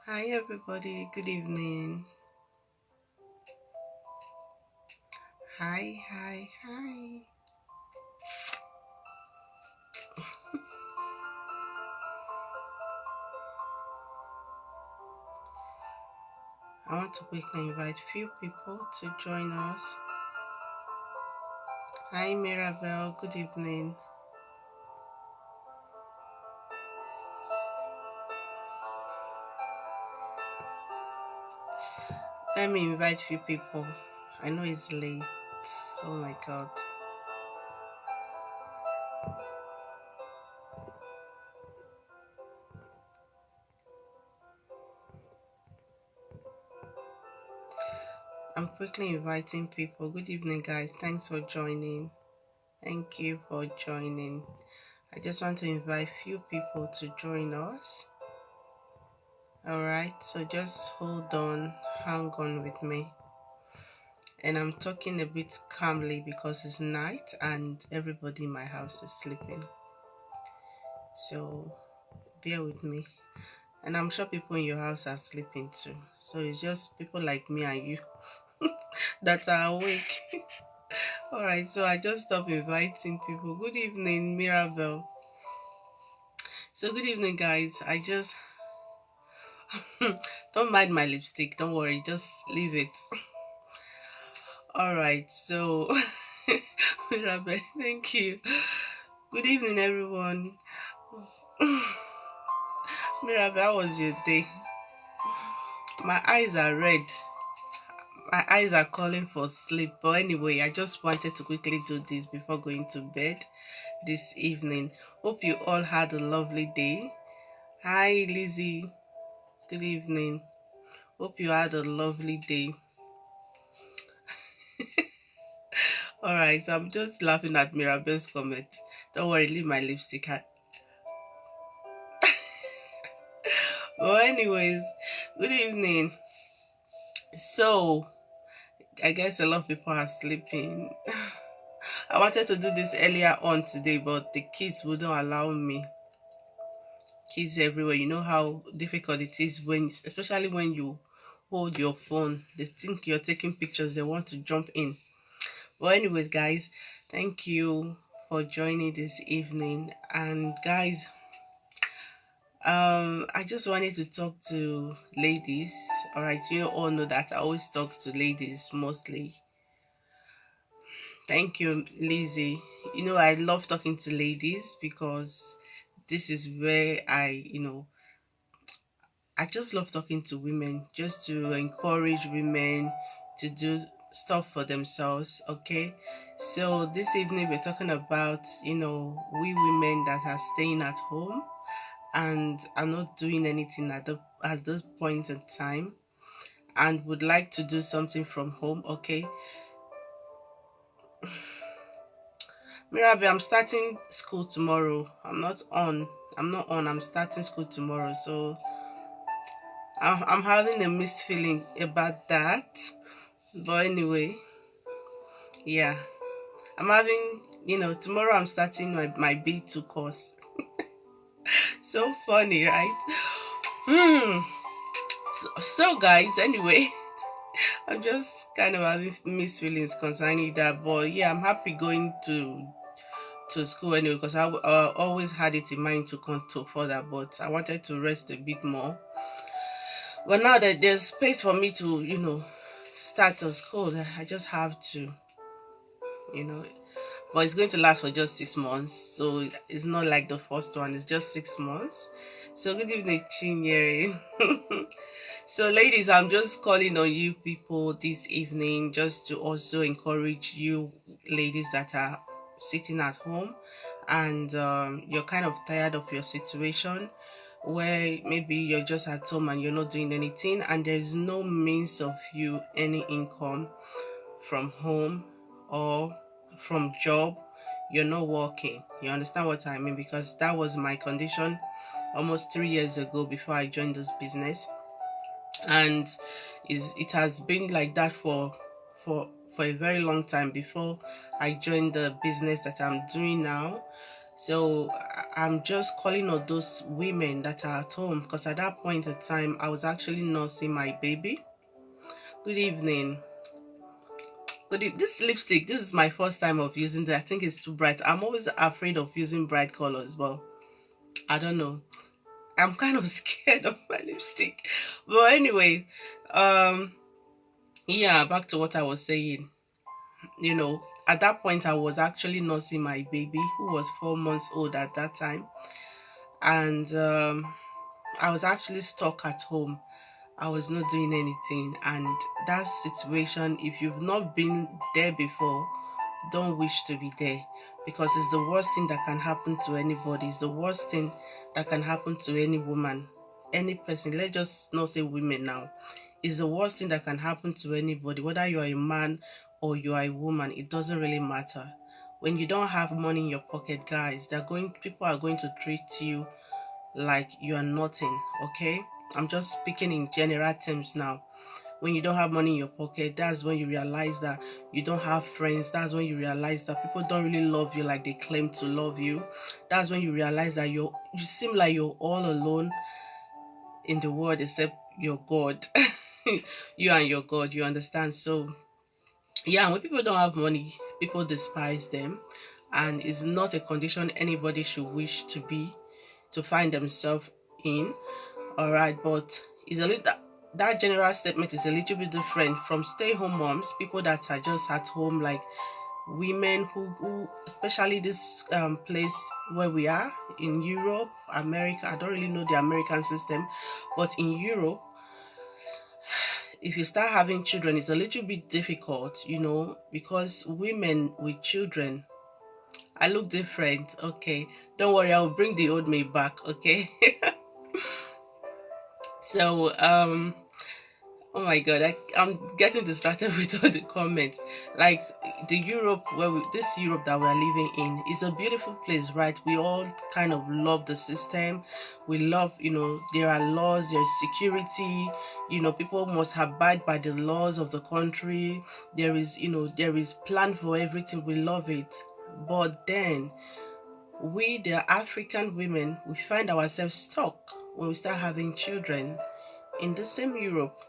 Hi everybody, good evening. Hi. I want to quickly invite few people to join us. Hi Mirabel, good evening. Let me invite few people. I know it's late. Oh my god. I'm quickly inviting people. Good evening guys. Thanks for joining. Thank you for joining. I just want to invite few people to join us. Alright, so just hold on, hang on with me. And I'm talking a bit calmly because it's night and everybody in my house is sleeping. So bear with me. And I'm sure people in your house are sleeping too. So it's just people like me and you that are awake. Alright, so I just stopped inviting people. Good evening, Mirabel. So good evening guys. I just don't mind my lipstick, don't worry, just leave it. Alright, so Mirabel, thank you. Good evening everyone. Mirabel, how was your day? My eyes are red. My eyes are calling for sleep. But anyway, I just wanted to quickly do this before going to bed this evening. Hope you all had a lovely day. Hi, Lizzie. Good evening. Hope you had a lovely day. Alright, so I'm just laughing at Mirabel's comment. Don't worry, leave my lipstick. Well, anyways, good evening. So, I guess a lot of people are sleeping. I wanted to do this earlier on today, but the kids wouldn't allow me. Kids everywhere. You know how difficult it is when, especially when you hold your phone. They think you're taking pictures. They want to jump in. But anyways, guys, thank you for joining this evening. And guys, I just wanted to talk to ladies. All right, you all know that I always talk to ladies mostly. Thank you, Lizzie. You know, I love talking to ladies because this is where I just love talking to women, just to encourage women to do stuff for themselves. Okay, so this evening we're talking about, we women that are staying at home and are not doing anything at this point in time and would like to do something from home. Okay, Mirabe, I'm starting school tomorrow. I'm starting school tomorrow, so I'm having a mixed feeling about that. But anyway, yeah, I'm having, tomorrow I'm starting my B2 course. So funny, right? Hmm. So guys, anyway, I'm just kind of having mixed feelings concerning that. But yeah, I'm happy going to school anyway because I always had it in mind to come to further, but I wanted to rest a bit more. But now that there's space for me to, start a school, I just have to, you know. But it's going to last for just 6 months, so it's not like the first one. It's just 6 months. So good evening, Chinyere. So ladies, I'm just calling on you people this evening just to also encourage you ladies that are sitting at home and you're kind of tired of your situation where maybe you're just at home and you're not doing anything and there's no means of you any income from home or from job. You're not working. You understand what I mean? Because that was my condition almost 3 years ago before I joined this business, and it has been like that for a very long time before I joined the business that I'm doing now. So I'm just calling on those women that are at home, because at that point in time I was actually nursing my baby. Good evening. This lipstick, this is my first time of using it. I think it's too bright. I'm always afraid of using bright colors, but I don't know. I'm kind of scared of my lipstick. But anyway, um yeah, back to what I was saying. At that point I was actually nursing my baby, who was 4 months old at that time. And I was actually stuck at home. I was not doing anything. And that situation, if you've not been there before, don't wish to be there, because it's the worst thing that can happen to anybody. It's the worst thing that can happen to any woman, any person. Let's just not say women now. It's the worst thing that can happen to anybody, whether you are a man or you are a woman. It doesn't really matter. When you don't have money in your pocket, guys, people are going to treat you like you are nothing. Okay, I'm just speaking in general terms now. When you don't have money in your pocket, that's when you realize that you don't have friends. That's when you realize that people don't really love you like they claim to love you. That's when you realize that you seem like you're all alone in the world except your God. You and your God, you understand? So yeah, when people don't have money, people despise them, and it's not a condition anybody should wish to find themselves in. All right, but it's a little that general statement is a little bit different from stay-home moms, people that are just at home, like women who especially this place where we are in Europe, America. I don't really know the American system, but in Europe, if you start having children, it's a little bit difficult, because women with children, I look different. Okay, don't worry, I'll bring the old me back. Okay. So oh my god, I'm getting distracted with all the comments. Like the Europe this Europe that we're living in is a beautiful place, right? We all kind of love the system. We love, there are laws, there's security, people must abide by the laws of the country. There is, there is plan for everything. We love it. But then we, the African women, we find ourselves stuck when we start having children in the same Europe,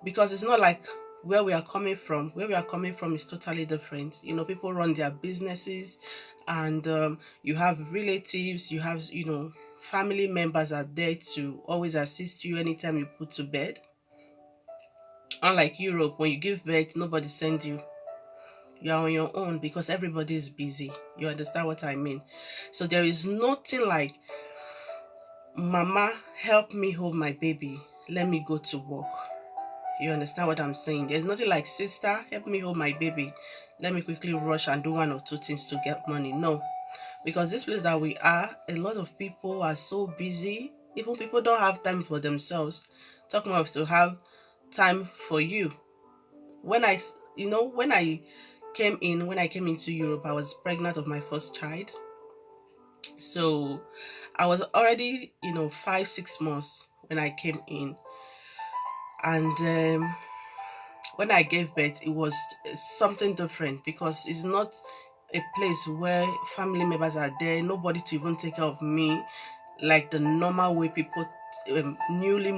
because it's not like where we are coming from. Where we are coming from is totally different. People run their businesses, and you have relatives, you have, family members are there to always assist you anytime you put to bed. Unlike Europe, when you give birth, nobody sends you. You're on your own because everybody is busy. You understand what I mean? So there is nothing like, mama, help me hold my baby, let me go to work. You understand what I'm saying? There's nothing like, sister, help me hold my baby, let me quickly rush and do one or two things to get money. No, because this place that we are, a lot of people are so busy. Even people don't have time for themselves. Talk more of to have time for you. When I came into Europe, I was pregnant of my first child. So I was already 5-6 months when I came in. And when I gave birth, it was something different, because it's not a place where family members are there, nobody to even take care of me like the normal way people, newly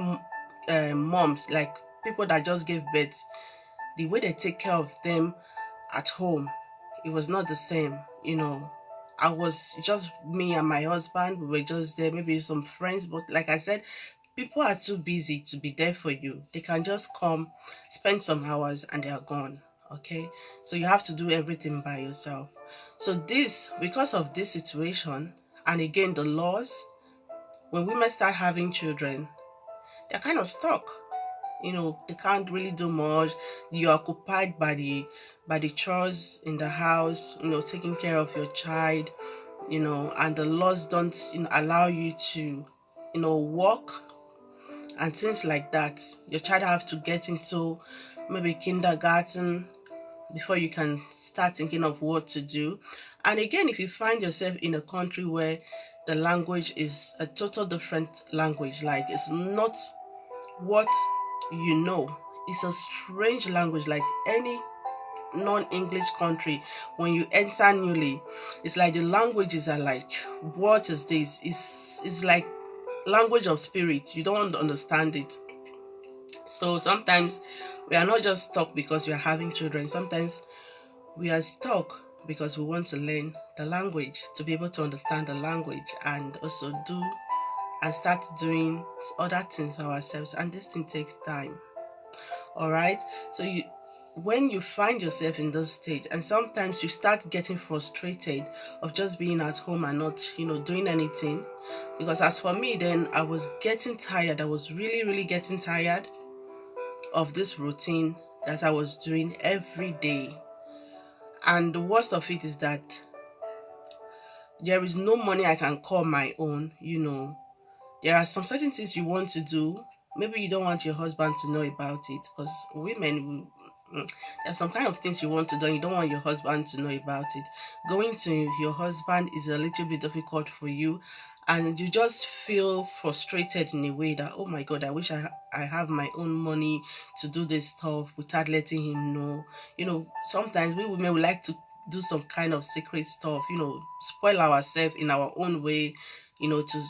moms, like people that just gave birth, the way they take care of them at home, it was not the same. I was just me and my husband. We were just there, maybe some friends, but like I said, people are too busy to be there for you. They can just come, spend some hours, and they are gone. Okay, so you have to do everything by yourself. So because of this situation, and again the laws, when women start having children, they're kind of stuck. They can't really do much. You're occupied by the chores in the house, taking care of your child, and the laws don't allow you to work and things like that. Your child have to get into maybe kindergarten before you can start thinking of what to do. And again, if you find yourself in a country where the language is a total different language, like it's not what it's a strange language, like non-English country, when you enter newly, it's like the languages are like, what is this? It's like language of spirit. You don't understand it. So sometimes we are not just stuck because we are having children. Sometimes we are stuck because we want to learn the language, to be able to understand the language, and also do and start doing other things for ourselves. And this thing takes time. All right. So when you find yourself in this stage, and sometimes you start getting frustrated of just being at home and not, doing anything, because as for me, then I was getting tired. I was really, really getting tired of this routine that I was doing every day. And the worst of it is that there is no money I can call my own. There are some certain things you want to do. Maybe you don't want your husband to know about it, because women, there's some kind of things you want to do and you don't want your husband to know about it. Going to your husband is a little bit difficult for you, and you just feel frustrated in a way that, oh my God, I wish I have my own money to do this stuff without letting him know. Sometimes we women would like to do some kind of secret stuff, spoil ourselves in our own way, to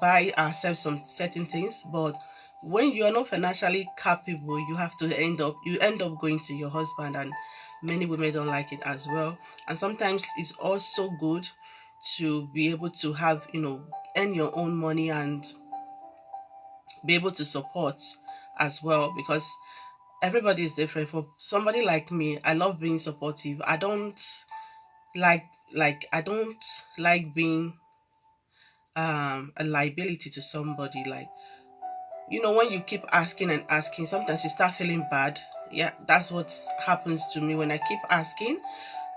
buy ourselves some certain things. But when you are not financially capable, you end up going to your husband, and many women don't like it as well. And sometimes it's also good to be able to have, earn your own money and be able to support as well, because everybody is different. For somebody like me, I love being supportive. I don't like I don't like being a liability to somebody. Like, when you keep asking and asking, sometimes you start feeling bad. Yeah, that's what happens to me. When I keep asking,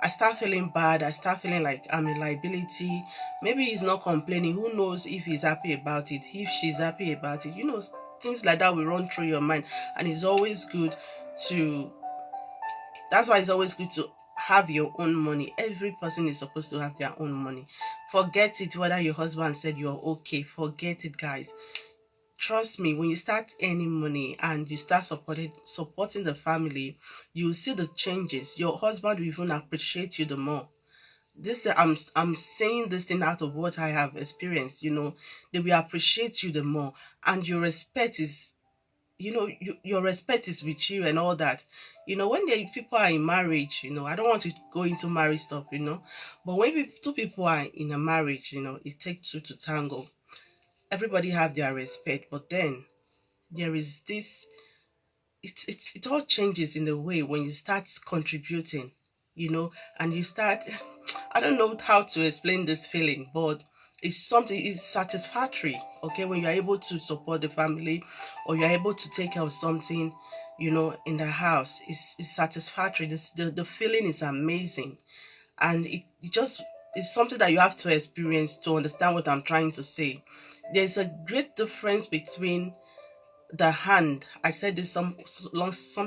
I start feeling bad. I start feeling like I'm a liability. Maybe he's not complaining. Who knows if he's happy about it, if she's happy about it. Things like that will run through your mind. And it's always good to, that's why it's always good to have your own money. Every person is supposed to have their own money. Forget it whether your husband said you're okay. Forget it, guys. Trust me, when you start earning money and you start supporting the family, you see the changes. Your husband will even appreciate you the more. I'm saying this thing out of what I have experienced. They will appreciate you the more, and your respect is, your respect is with you and all that. When people are in marriage, I don't want to go into marriage stuff, but when two people are in a marriage, it takes two to tango. Everybody have their respect, but then there is this, it all changes in a way when you start contributing, and you start I don't know how to explain this feeling, but it's satisfactory, okay, when you're able to support the family, or you're able to take care of something, in the house. It's satisfactory. The feeling is amazing, and it's something that you have to experience to understand what I'm trying to say. There's a great difference between the hand. I said this some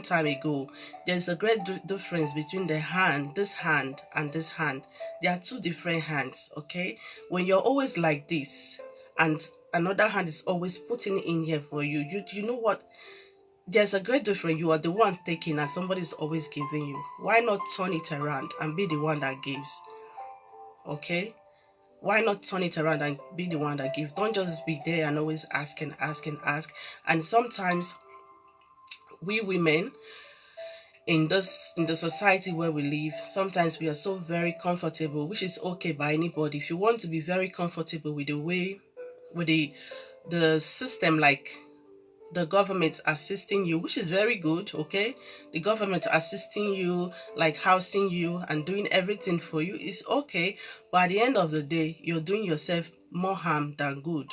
time ago. There's a great difference between this hand and this hand. There are two different hands, okay? When you're always like this and another hand is always putting in here for you, you know what, there's a great difference. You are the one taking and somebody's always giving you. Why not turn it around and be the one that gives? Okay, why not turn it around and be the one that gives? Don't just be there and always ask and ask and ask. And sometimes we women in the society where we live, sometimes we are so very comfortable, which is okay by anybody. If you want to be very comfortable with the way, with the system, like the government assisting you, which is very good, okay, the government assisting you, like housing you and doing everything for you, is okay. But at the end of the day, you're doing yourself more harm than good.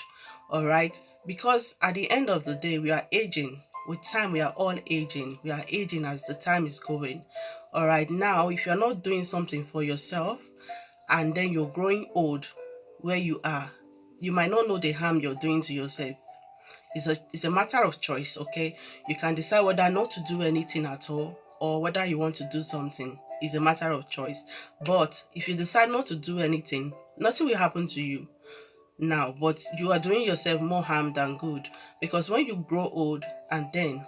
All right, because at the end of the day, we are aging. With time, we are all aging. We are aging as the time is going. All right, now if you're not doing something for yourself, and then you're growing old where you are, you might not know the harm you're doing to yourself. It's a matter of choice, okay? You can decide whether not to do anything at all or whether you want to do something. It's a matter of choice. But if you decide not to do anything, nothing will happen to you now, but you are doing yourself more harm than good. Because when you grow old and then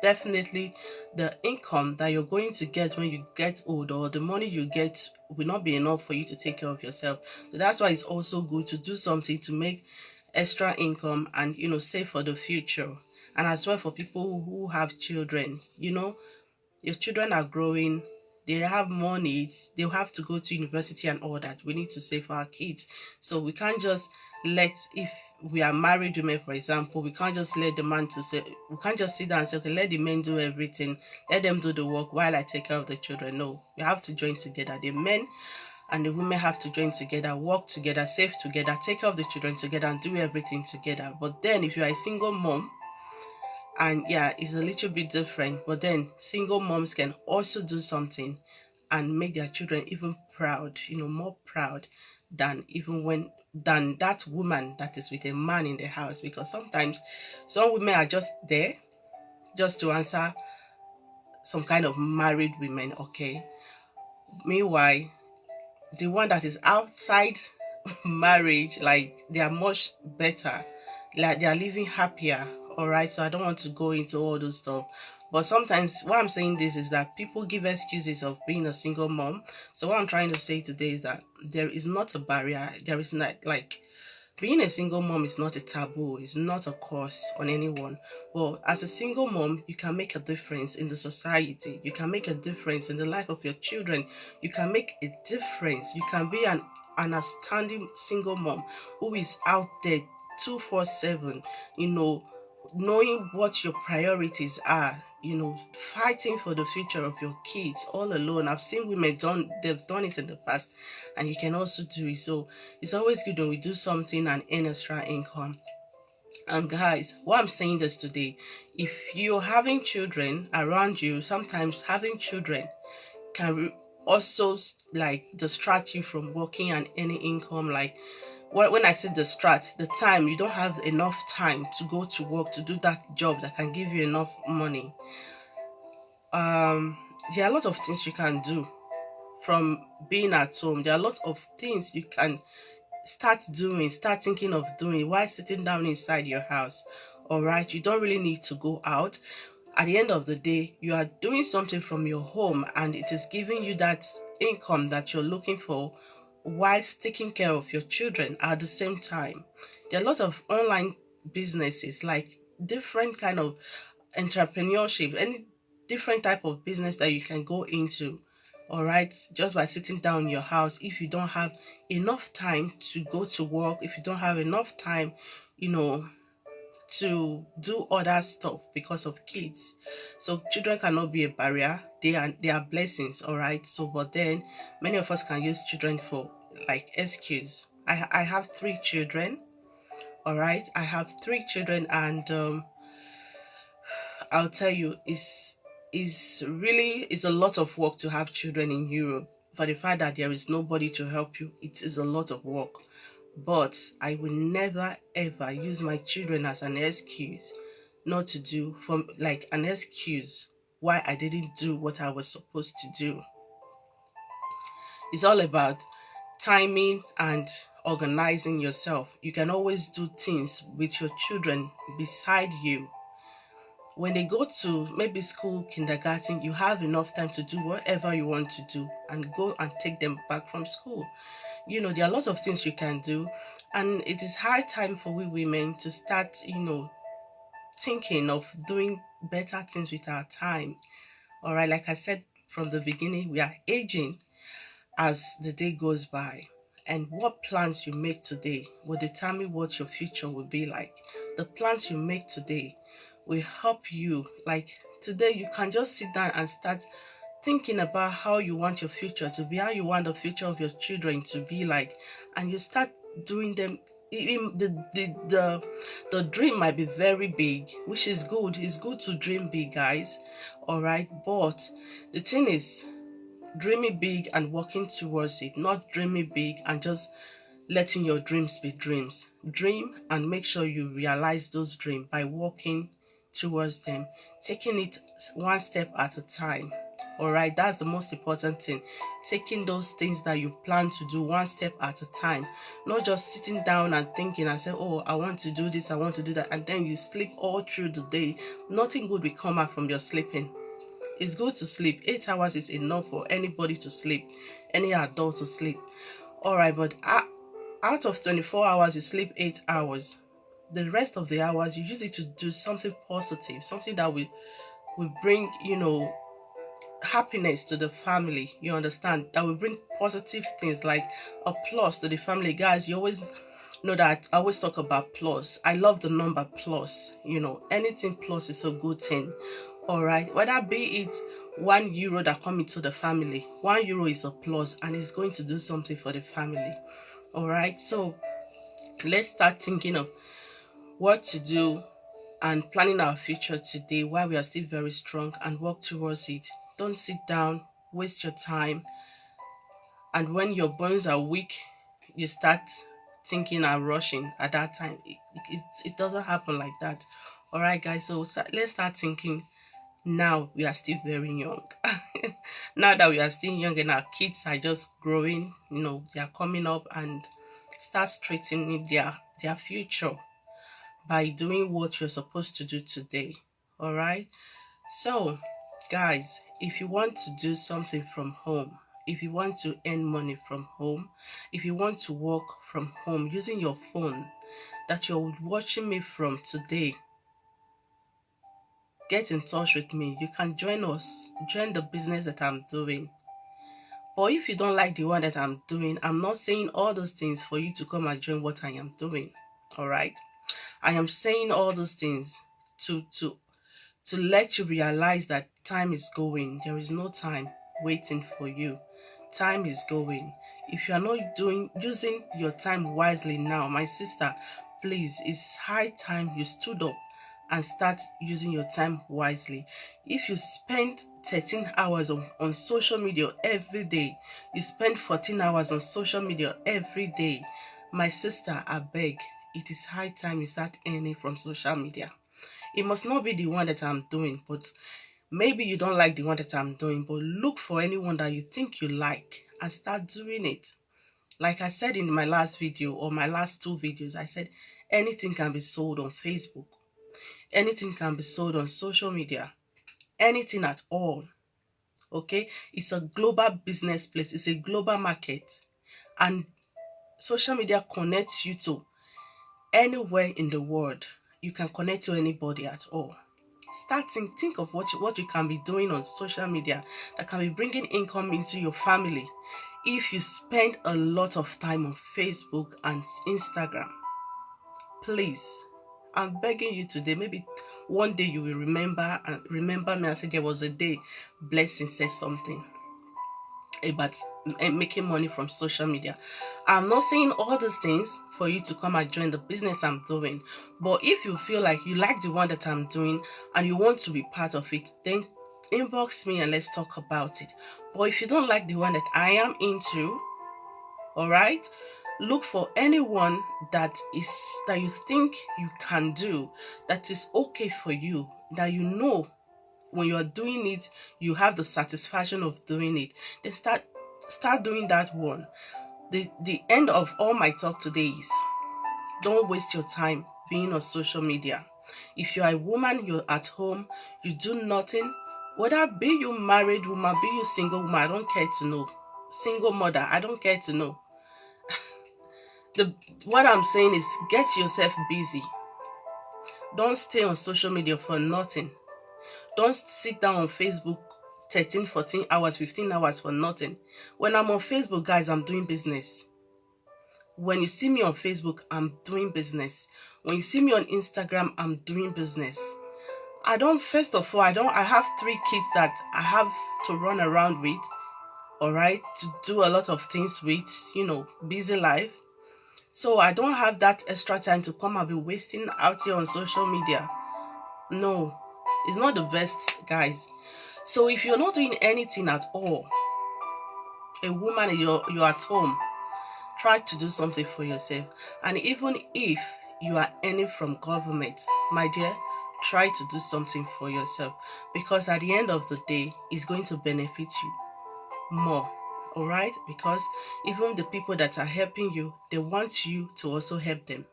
definitely the income that you're going to get when you get old, or the money you get, will not be enough for you to take care of yourself. So that's why it's also good to do something to make extra income and, save for the future. And as well, for people who have children, your children are growing, they have more needs, they'll have to go to university and all that. We need to save for our kids. So we can't just let, if we are married women, for example, we can't just let the man to say, we can't just sit down and say, okay, let the men do everything, let them do the work while I take care of the children. No, we have to join together. The men and the women have to join together, work together, save together, take care of the children together, and do everything together. But then if you are a single mom, and yeah, it's a little bit different, but then single moms can also do something and make their children even proud, more proud than than that woman that is with a man in the house. Because sometimes some women are just there just to answer some kind of married women, okay? Meanwhile, the one that is outside marriage, like, they are much better, like they are living happier. All right, so I don't want to go into all those stuff, but sometimes why I'm saying this is that people give excuses of being a single mom. So what I'm trying to say today is that there is not a barrier, there is not, like, being a single mom is not a taboo, it's not a curse on anyone. Well, as a single mom, you can make a difference in the society, you can make a difference in the life of your children, you can make a difference. You can be an outstanding single mom who is out there 247, knowing what your priorities are, fighting for the future of your kids all alone. I've seen women they've done it in the past, and you can also do it. So it's always good when we do something and earn extra income. And guys, why I'm saying this today, if you're having children around you, sometimes having children can also, like, distract you from working and any income. Like, when I say distract, the time you don't have enough time to go to work to do that job that can give you enough money. There are a lot of things you can do from being at home. There are a lot of things you can start thinking of doing while sitting down inside your house. All right, you don't really need to go out. At the end of the day, you are doing something from your home, and it is giving you that income that you're looking for whilst taking care of your children at the same time. There are lots of online businesses, like different kind of entrepreneurship, any different type of business that you can go into. All right, just by sitting down in your house. If you don't have enough time to go to work, if you don't have enough time, to do other stuff because of kids. So children cannot be a barrier. They are blessings, all right? So, but then many of us can use children for, like, excuse. I have 3 children, all right? I have 3 children, and I'll tell you, it's a lot of work to have children in Europe. For the fact that there is nobody to help you, it is a lot of work. But I will never ever use my children as an excuse not to do, like an excuse why I didn't do what I was supposed to do. It's all about timing and organizing yourself. You can always do things with your children beside you. When they go to maybe school, kindergarten, you have enough time to do whatever you want to do and go and take them back from school. There are a lot of things you can do, and it is high time for we women to start, thinking of doing better things with our time. All right, like I said from the beginning, we are aging as the day goes by, and what plans you make today will determine what your future will be like. The plans you make today will help you. Like, today you can just sit down and start thinking about how you want your future to be, how you want the future of your children to be like, and you start doing them. The dream might be very big, which is good. It's good to dream big, guys. All right, but the thing is, dreaming big and working towards it, not dreaming big and just letting your dreams be dreams. Dream and make sure you realize those dreams by working towards them, taking it one step at a time. All right, that's the most important thing. Taking those things that you plan to do one step at a time, not just sitting down and thinking and say, oh, I want to do this, I want to do that, and then you sleep all through the day. Nothing good will come out from your sleeping. It's good to sleep. 8 hours is enough for anybody to sleep, any adult to sleep. All right, but out of 24 hours, you sleep 8 hours. The rest of the hours, you use it to do something positive, something that will bring, happiness to the family. You understand? That will bring positive things like a plus to the family. Guys, you always know that I always talk about plus. I love the number plus. Anything plus is a good thing. All right, whether be it €1 that come into the family, €1 is a plus and it's going to do something for the family. All right, so let's start thinking of what to do and planning our future today while we are still very strong, and work towards it. Don't sit down, waste your time, and when your bones are weak, you start thinking and rushing at that time. It doesn't happen like that. All right, guys, so let's start thinking. Now we are still very young. Now that we are still young and our kids are just growing, they are coming up, and start straightening their future by doing what you're supposed to do today. All right, so guys, if you want to do something from home, if you want to earn money from home, if you want to work from home using your phone that you're watching me from today, get in touch with me. You can join us, join the business that I'm doing. But if you don't like the one that I'm doing, I'm not saying all those things for you to come and join what I am doing. All right, I am saying all those things to let you realize that time is going. There is no time waiting for you. Time is going. If you are not using your time wisely now, my sister, please, it's high time you stood up and start using your time wisely. If you spend 13 hours on social media every day, you spend 14 hours on social media every day, my sister, I beg, it is high time you start earning from social media. It must not be the one that I'm doing, but maybe you don't like the one that I'm doing, but look for anyone that you think you like and start doing it. Like I said in my last video, or my last 2 videos, I said anything can be sold on Facebook. Anything can be sold on social media. Anything at all. Okay? It's a global business place. It's a global market. And social media connects you to anywhere in the world. You can connect to anybody at all. Think of what you can be doing on social media that can be bringing income into your family if you spend a lot of time on Facebook and Instagram. Please, I'm begging you today. Maybe one day you will remember me and say there was a day Blessing said something about making money from social media. I'm not saying all these things for you to come and join the business I'm doing, but if you feel like you like the one that I'm doing and you want to be part of it, then inbox me and let's talk about it. But if you don't like the one that I am into, all right, look for anyone that you think you can do, that is okay for you, that you know when you are doing it, you have the satisfaction of doing it. Then start doing that one. The end of all my talk today is, don't waste your time being on social media. If you are a woman, you're at home, you do nothing, whether be you married woman, be you single woman, I don't care to know. Single mother, I don't care to know. What I'm saying is, get yourself busy. Don't stay on social media for nothing. Don't sit down on Facebook 13, 14 hours, 15 hours for nothing. When I'm on Facebook, guys, I'm doing business. When you see me on Facebook, I'm doing business. When you see me on Instagram, I'm doing business. First of all, I have 3 kids that I have to run around with, all right, to do a lot of things with, busy life. So I don't have that extra time to come and be wasting out here on social media. No, it's not the best, guys. So if you're not doing anything at all, a woman, you're at home, try to do something for yourself. And even if you are earning from government, my dear, try to do something for yourself, because at the end of the day, it's going to benefit you more. All right, because even the people that are helping you, they want you to also help them.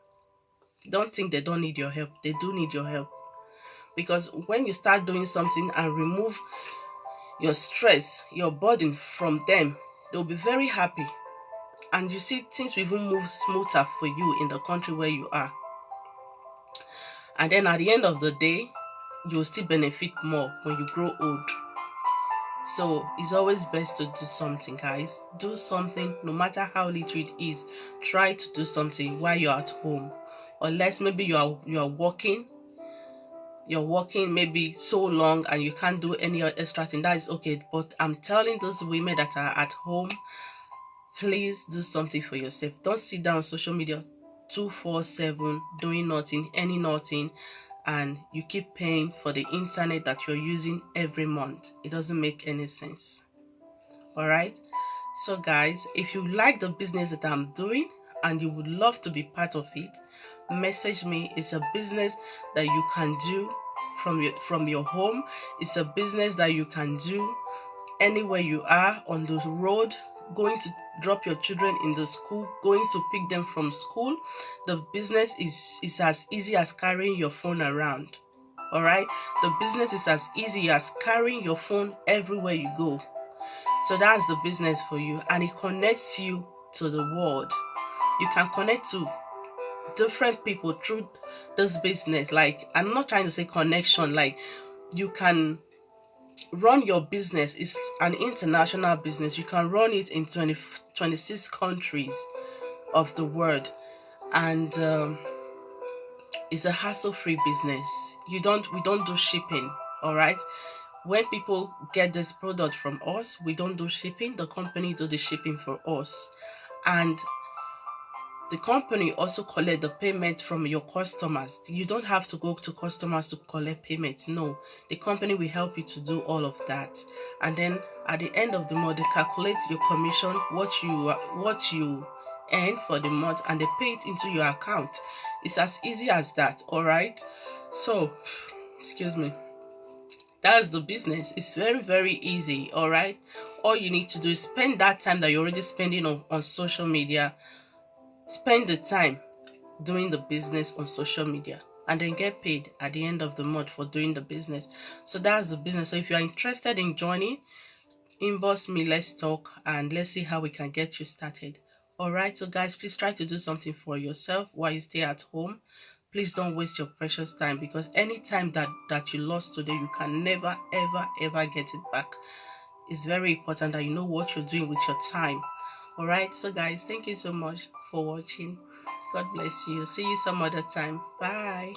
Don't think they don't need your help. They do need your help, because when you start doing something and remove your stress, your burden from them, they'll be very happy, and you see things will even move smoother for you in the country where you are. And then at the end of the day, you'll still benefit more when you grow old. So it's always best to do something, guys. Do something, no matter how little it is. Try to do something while you're at home, unless maybe you're working. You're working maybe so long and you can't do any extra thing. That is okay. But I'm telling those women that are at home, please do something for yourself. Don't sit down on social media 24/7 doing nothing, nothing, and you keep paying for the internet that you're using every month. It doesn't make any sense. All right, so guys, if you like the business that I'm doing and you would love to be part of it, message me. It's a business that you can do from your home. It's a business that you can do anywhere you are, on the road, going to drop your children in the school, going to pick them from school. The business is as easy as carrying your phone around. All right, the business is as easy as carrying your phone everywhere you go. So that's the business for you, and it connects you to the world. You can connect to different people through this business. Like, I'm not trying to say connection, like you can run your business. It's an international business. You can run it in 26 countries of the world, and it's a hassle-free business. We don't do shipping. All right, when people get this product from us, we don't do shipping. The company do the shipping for us, and the company also collect the payment from your customers. You don't have to go to customers to collect payments. No, the company will help you to do all of that. And then at the end of the month, they calculate your commission, what you earn for the month, and they pay it into your account. It's as easy as that. All right. So, excuse me. That's the business. It's very, very easy. All right. All you need to do is spend that time that you're already spending on social media. Spend the time doing the business on social media, and then get paid at the end of the month for doing the business. So that's the business. So if you are interested in joining, inbox me, let's talk, and let's see how we can get you started. All right, so guys, please try to do something for yourself while you stay at home. Please don't waste your precious time, because any time that you lost today, you can never ever get it back. It's very important that you know what you're doing with your time. All right, so guys, thank you so much for watching. God bless you. See you some other time. Bye.